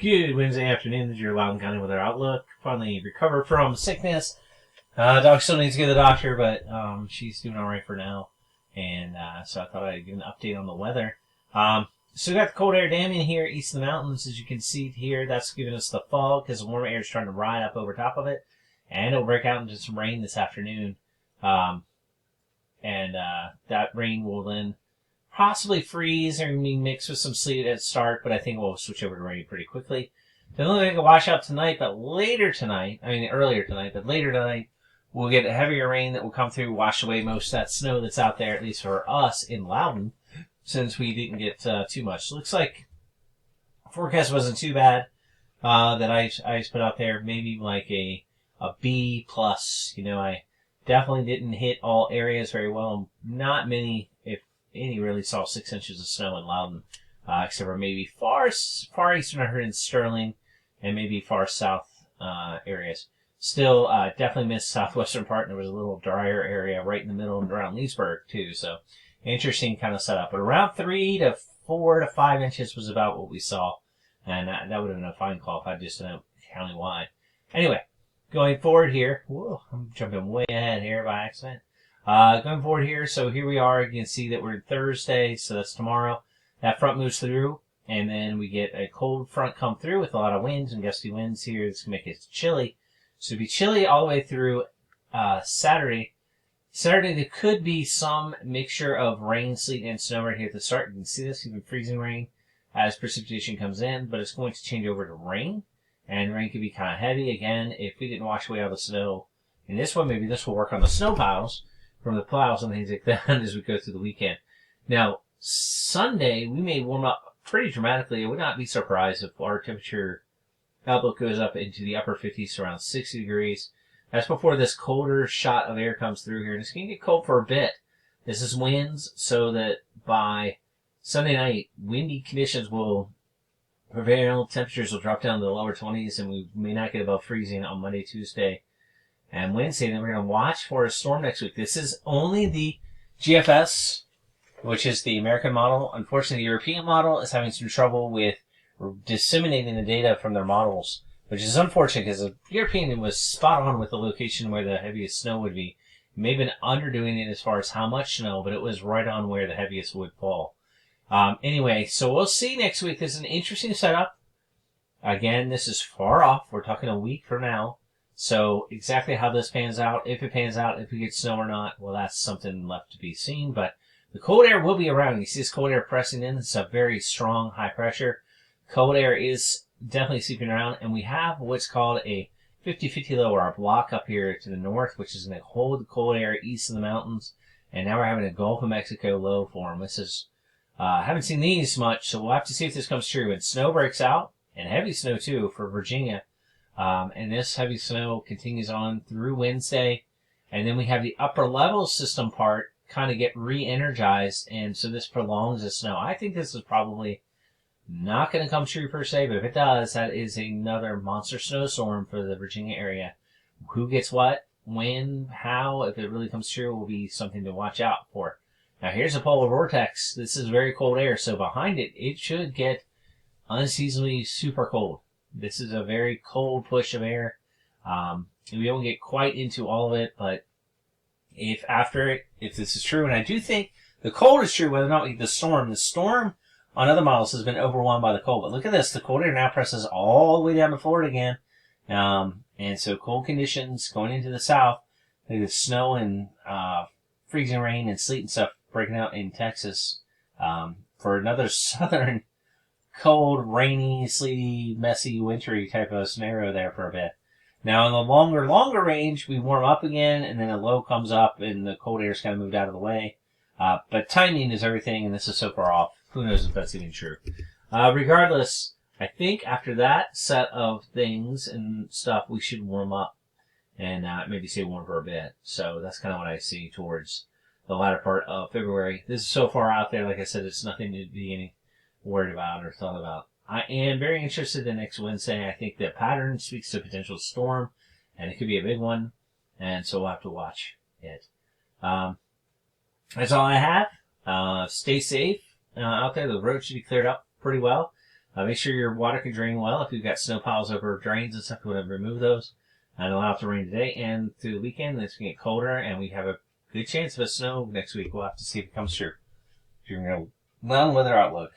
Good Wednesday afternoon. This is your Loudoun County Weather Outlook. Finally recovered from sickness. Dog still needs to go to the doctor, but she's doing all right for now. And so I thought I'd give an update on the weather. So we got the cold air damming here east of the mountains. As you can see here, that's giving us the fog because the warm air is trying to ride up over top of it. And it'll break out into some rain this afternoon. That rain will then possibly freeze or be mixed with some sleet at the start, but I think we'll switch over to rain pretty quickly. Doesn't look like a washout tonight, but earlier tonight, we'll get a heavier rain that will come through, wash away most of that snow that's out there, at least for us in Loudoun, since we didn't get too much. So looks like forecast wasn't too bad that I just put out there. Maybe like a B plus. You know, I definitely didn't hit all areas very well. Not many, if any, really saw 6 inches of snow in Loudoun, except for maybe far eastern I heard in Sterling, and maybe far south areas. Still, definitely missed southwestern part, and there was a little drier area right in the middle and around Leesburg, too. So, interesting kind of setup. But around 3 to 4 to 5 inches was about what we saw, and that would have been a fine call if I just did it countywide. Anyway, going forward here, whoa, I'm jumping way ahead here by accident. Going forward here, so here we are. You can see that we're Thursday, so that's tomorrow. That front moves through, and then we get a cold front come through with a lot of winds and gusty winds here. It's going to make it chilly. So it'll be chilly all the way through Saturday. Saturday, there could be some mixture of rain, sleet, and snow right here at the start. You can see this, even freezing rain as precipitation comes in, but it's going to change over to rain, and rain could be kind of heavy. Again, if we didn't wash away all the snow in this one, maybe this will work on the snow piles from the plows and things like that as we go through the weekend. Now, Sunday, we may warm up pretty dramatically. I would not be surprised if our temperature outlook goes up into the upper 50s to around 60 degrees. That's before this colder shot of air comes through here. And it's going to get cold for a bit. This is winds, so that by Sunday night, windy conditions will prevail. Temperatures will drop down to the lower 20s, and we may not get above freezing on Monday, Tuesday, and Wednesday. Then we're going to watch for a storm next week. This is only the GFS, which is the American model. Unfortunately, the European model is having some trouble with disseminating the data from their models, which is unfortunate because the European was spot on with the location where the heaviest snow would be. It may have been underdoing it as far as how much snow, but it was right on where the heaviest would fall. Anyway, so we'll see next week. This is an interesting setup. Again, this is far off. We're talking a week from now. So exactly how this pans out, if it pans out, if we get snow or not, well, that's something left to be seen. But the cold air will be around. You see this cold air pressing in. It's a very strong, high pressure. Cold air is definitely seeping around, and we have what's called a 50-50 low, or our block up here to the north, which is going to hold the cold air east of the mountains. And now we're having a Gulf of Mexico low form. This is, haven't seen these much, so we'll have to see if this comes true. And snow breaks out, and heavy snow too for Virginia. And this heavy snow continues on through Wednesday. And then we have the upper level system part kind of get re-energized, and so this prolongs the snow. I think this is probably not going to come true per se, but if it does, that is another monster snowstorm for the Virginia area. Who gets what, when, how, if it really comes true, will be something to watch out for. Now here's a polar vortex. This is very cold air, so behind it, it should get unseasonably super cold. This is a very cold push of air. We won't get quite into all of it, but if this is true, and I do think the cold is true, whether or not we get the storm on other models has been overwhelmed by the cold. But look at this. The cold air now presses all the way down to Florida again. And so cold conditions going into the south. Look at the snow and freezing rain and sleet and stuff breaking out in Texas for another southern cold, rainy, sleety, messy, wintry type of scenario there for a bit. Now, in the longer range, we warm up again, and then a low comes up, and the cold air's kind of moved out of the way. But timing is everything, and this is so far off. Who knows if that's even true. Regardless, I think after that set of things and stuff, we should warm up and maybe stay warm for a bit. So that's kind of what I see towards the latter part of February. This is so far out there, like I said, it's nothing to be any worried about or thought about. I am very interested in next Wednesday. I think the pattern speaks to a potential storm, and it could be a big one, and so we'll have to watch it. That's all I have. Stay safe out there. The road should be cleared up pretty well. Make sure your water can drain well. If you've got snow piles over drains and stuff, you want to remove those. And allow it to rain today and through the weekend. It's going to get colder, and we have a good chance of a snow next week. We'll have to see if it comes true. Weather outlook.